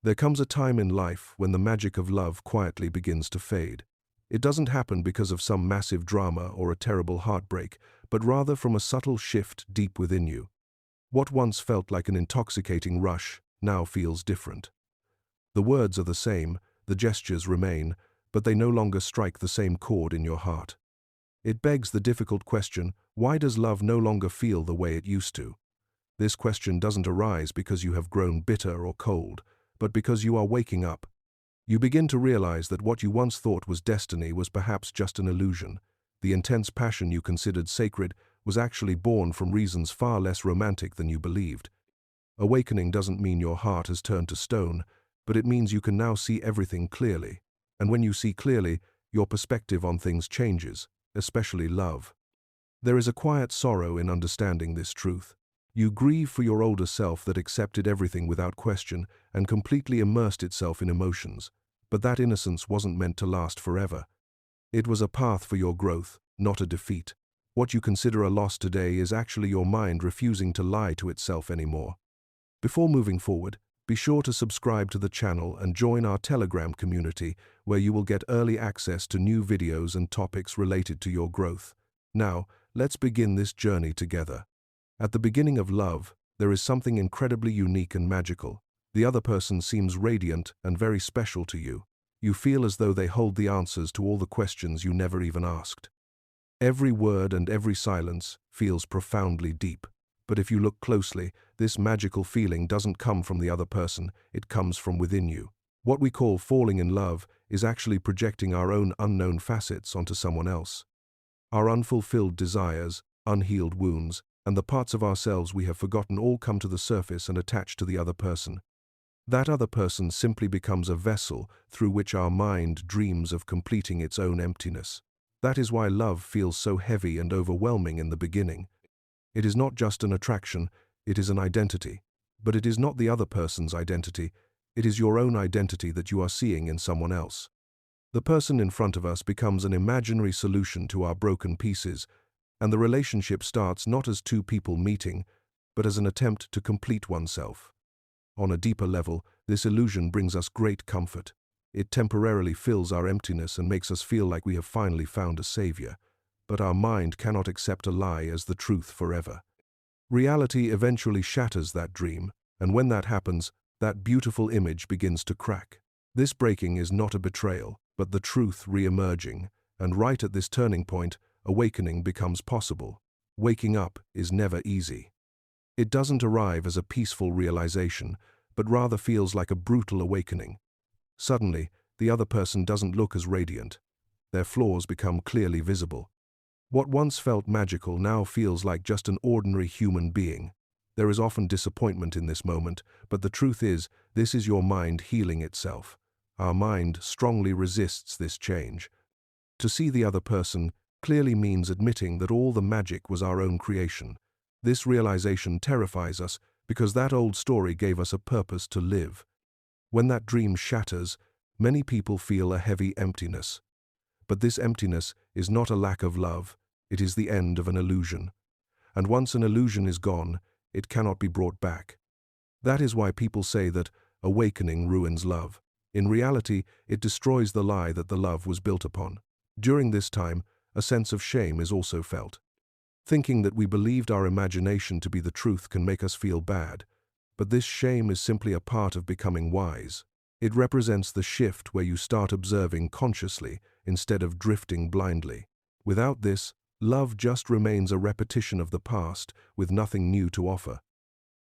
There comes a time in life when the magic of love quietly begins to fade. It doesn't happen because of some massive drama or a terrible heartbreak, but rather from a subtle shift deep within you. What once felt like an intoxicating rush now feels different. The words are the same, the gestures remain, but they no longer strike the same chord in your heart. It begs the difficult question, why does love no longer feel the way it used to? This question doesn't arise because you have grown bitter or cold, but because you are waking up. You begin to realize that what you once thought was destiny was perhaps just an illusion. The intense passion you considered sacred was actually born from reasons far less romantic than you believed. Awakening doesn't mean your heart has turned to stone, but it means you can now see everything clearly. And when you see clearly, your perspective on things changes, especially love. There is a quiet sorrow in understanding this truth. You grieve for your older self that accepted everything without question and completely immersed itself in emotions. But that innocence wasn't meant to last forever. It was a path for your growth, not a defeat. What you consider a loss today is actually your mind refusing to lie to itself anymore. Before moving forward, be sure to subscribe to the channel and join our Telegram community, where you will get early access to new videos and topics related to your growth. Now, let's begin this journey together. At the beginning of love, there is something incredibly unique and magical. The other person seems radiant and very special to you. You feel as though they hold the answers to all the questions you never even asked. Every word and every silence feels profoundly deep. But if you look closely, this magical feeling doesn't come from the other person, it comes from within you. What we call falling in love is actually projecting our own unknown facets onto someone else. Our unfulfilled desires, unhealed wounds, and the parts of ourselves we have forgotten all come to the surface and attach to the other person. That other person simply becomes a vessel through which our mind dreams of completing its own emptiness. That is why love feels so heavy and overwhelming in the beginning. It is not just an attraction, it is an identity. But it is not the other person's identity, it is your own identity that you are seeing in someone else. The person in front of us becomes an imaginary solution to our broken pieces, and the relationship starts not as two people meeting, but as an attempt to complete oneself. On a deeper level, this illusion brings us great comfort. It temporarily fills our emptiness and makes us feel like we have finally found a savior. But our mind cannot accept a lie as the truth forever. Reality eventually shatters that dream, and when that happens, that beautiful image begins to crack. This breaking is not a betrayal, but the truth re-emerging, and right at this turning point, awakening becomes possible. Waking up is never easy. It doesn't arrive as a peaceful realization, but rather feels like a brutal awakening. Suddenly, the other person doesn't look as radiant. Their flaws become clearly visible. What once felt magical now feels like just an ordinary human being. There is often disappointment in this moment, but the truth is, this is your mind healing itself. Our mind strongly resists this change. To see the other person clearly means admitting that all the magic was our own creation. This realization terrifies us because that old story gave us a purpose to live. When that dream shatters, many people feel a heavy emptiness. But this emptiness is not a lack of love, it is the end of an illusion. And once an illusion is gone, it cannot be brought back. That is why people say that awakening ruins love. In reality, it destroys the lie that the love was built upon. During this time, a sense of shame is also felt. Thinking that we believed our imagination to be the truth can make us feel bad, but this shame is simply a part of becoming wise. It represents the shift where you start observing consciously instead of drifting blindly. Without this, love just remains a repetition of the past with nothing new to offer.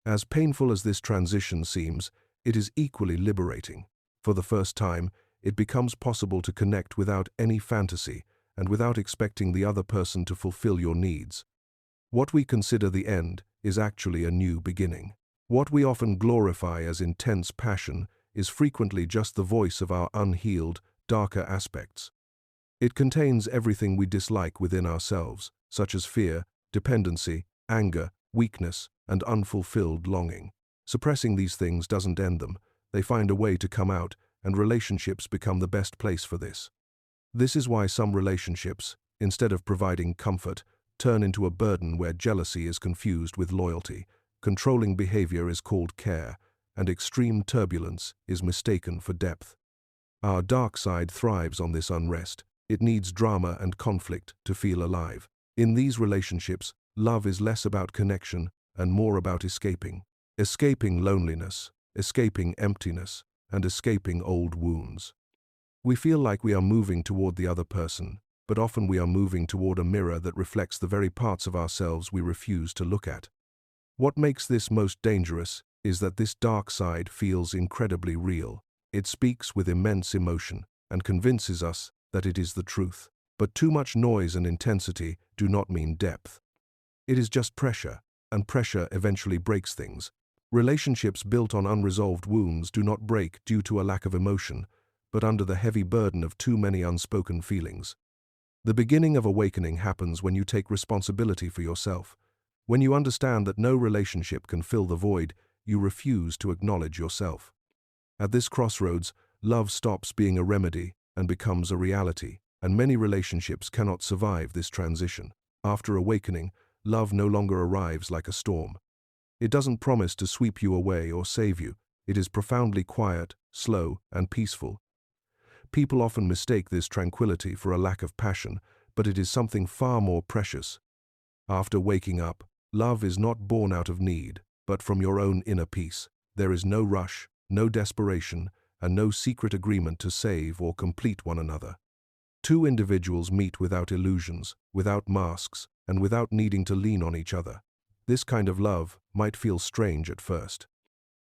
As painful as this transition seems, it is equally liberating. For the first time, it becomes possible to connect without any fantasy and without expecting the other person to fulfill your needs. What we consider the end is actually a new beginning. What we often glorify as intense passion is frequently just the voice of our unhealed, darker aspects. It contains everything we dislike within ourselves, such as fear, dependency, anger, weakness, and unfulfilled longing. Suppressing these things doesn't end them. They find a way to come out, and relationships become the best place for this. This is why some relationships, instead of providing comfort, turn into a burden where jealousy is confused with loyalty, controlling behavior is called care, and extreme turbulence is mistaken for depth. Our dark side thrives on this unrest. It needs drama and conflict to feel alive. In these relationships, love is less about connection and more about escaping. Escaping loneliness, escaping emptiness, and escaping old wounds. We feel like we are moving toward the other person, but often we are moving toward a mirror that reflects the very parts of ourselves we refuse to look at. What makes this most dangerous is that this dark side feels incredibly real. It speaks with immense emotion and convinces us that it is the truth. But too much noise and intensity do not mean depth. It is just pressure, and pressure eventually breaks things. Relationships built on unresolved wounds do not break due to a lack of emotion, but under the heavy burden of too many unspoken feelings. The beginning of awakening happens when you take responsibility for yourself. When you understand that no relationship can fill the void, you refuse to acknowledge yourself. At this crossroads, love stops being a remedy and becomes a reality, and many relationships cannot survive this transition. After awakening, love no longer arrives like a storm. It doesn't promise to sweep you away or save you. It is profoundly quiet, slow, and peaceful. People often mistake this tranquility for a lack of passion, but it is something far more precious. After waking up, love is not born out of need, but from your own inner peace. There is no rush, no desperation, and no secret agreement to save or complete one another. Two individuals meet without illusions, without masks, and without needing to lean on each other. This kind of love might feel strange at first.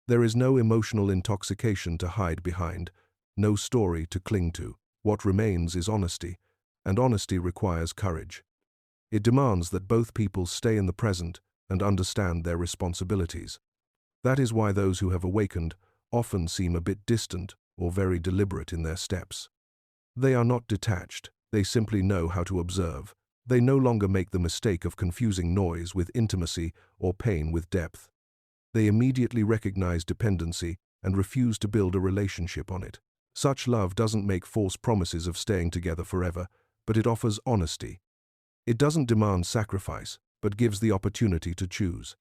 There is no emotional intoxication to hide behind, no story to cling to. What remains is honesty, and honesty requires courage. It demands that both people stay in the present and understand their responsibilities. That is why those who have awakened often seem a bit distant or very deliberate in their steps. They are not detached, they simply know how to observe. They no longer make the mistake of confusing noise with intimacy or pain with depth. They immediately recognize dependency and refuse to build a relationship on it. Such love doesn't make false promises of staying together forever, but it offers honesty. It doesn't demand sacrifice, but gives the opportunity to choose.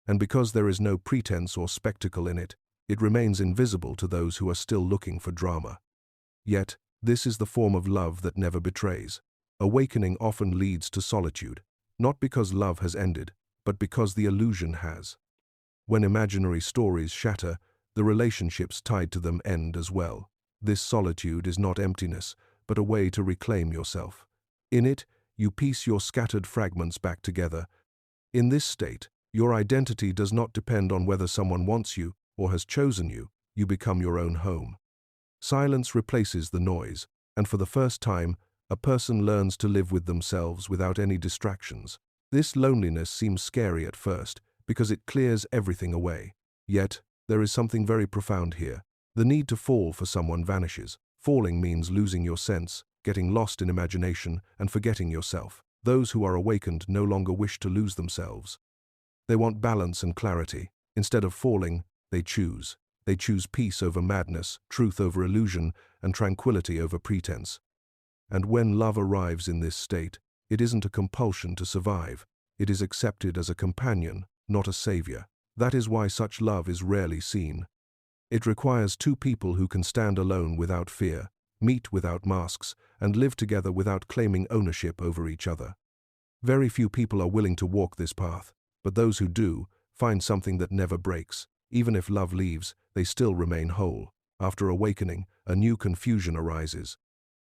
And because there is no pretense or spectacle in it, it remains invisible to those who are still looking for drama. Yet, this is the form of love that never betrays. Awakening often leads to solitude, not because love has ended, but because the illusion has. When imaginary stories shatter, the relationships tied to them end as well. This solitude is not emptiness, but a way to reclaim yourself. In it, you piece your scattered fragments back together. In this state, your identity does not depend on whether someone wants you or has chosen you. You become your own home. Silence replaces the noise, and for the first time, a person learns to live with themselves without any distractions. This loneliness seems scary at first, because it clears everything away. Yet, there is something very profound here. The need to fall for someone vanishes. Falling means losing your sense, getting lost in imagination, and forgetting yourself. Those who are awakened no longer wish to lose themselves. They want balance and clarity. Instead of falling, they choose. They choose peace over madness, truth over illusion, and tranquility over pretense. And when love arrives in this state, it isn't a compulsion to survive. It is accepted as a companion, not a savior. That is why such love is rarely seen. It requires two people who can stand alone without fear, meet without masks, and live together without claiming ownership over each other. Very few people are willing to walk this path, but those who do find something that never breaks. Even if love leaves, they still remain whole. After awakening, a new confusion arises.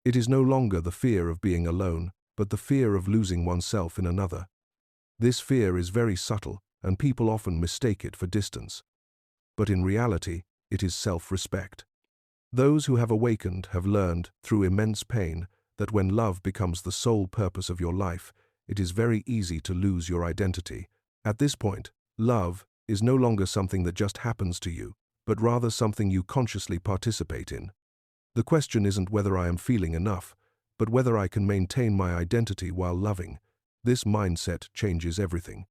It is no longer the fear of being alone, but the fear of losing oneself in another. This fear is very subtle, and people often mistake it for distance. But in reality, it is self-respect. Those who have awakened have learned, through immense pain, that when love becomes the sole purpose of your life, it is very easy to lose your identity. At this point, love is no longer something that just happens to you, but rather something you consciously participate in. The question isn't whether I am feeling enough, but whether I can maintain my identity while loving. This mindset changes everything.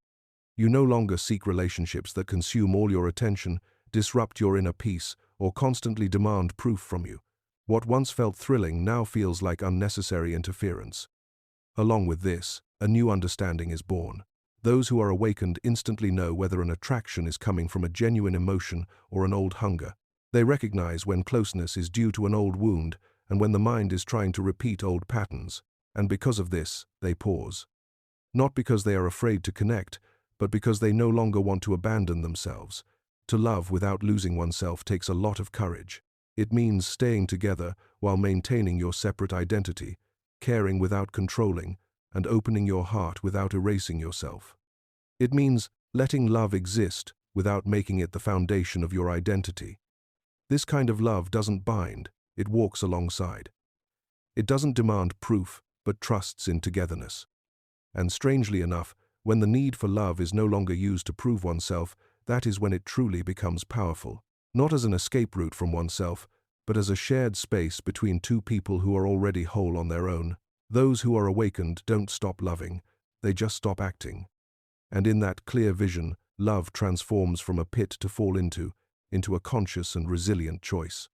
You no longer seek relationships that consume all your attention, disrupt your inner peace, or constantly demand proof from you. What once felt thrilling now feels like unnecessary interference. Along with this, a new understanding is born. Those who are awakened instantly know whether an attraction is coming from a genuine emotion or an old hunger. They recognize when closeness is due to an old wound and when the mind is trying to repeat old patterns, and because of this, they pause. Not because they are afraid to connect, but because they no longer want to abandon themselves. To love without losing oneself takes a lot of courage. It means staying together while maintaining your separate identity, caring without controlling, and opening your heart without erasing yourself. It means letting love exist without making it the foundation of your identity. This kind of love doesn't bind, it walks alongside. It doesn't demand proof, but trusts in togetherness. And strangely enough, when the need for love is no longer used to prove oneself, that is when it truly becomes powerful. Not as an escape route from oneself, but as a shared space between two people who are already whole on their own. Those who are awakened don't stop loving, they just stop acting. And in that clear vision, love transforms from a pit to fall into a conscious and resilient choice.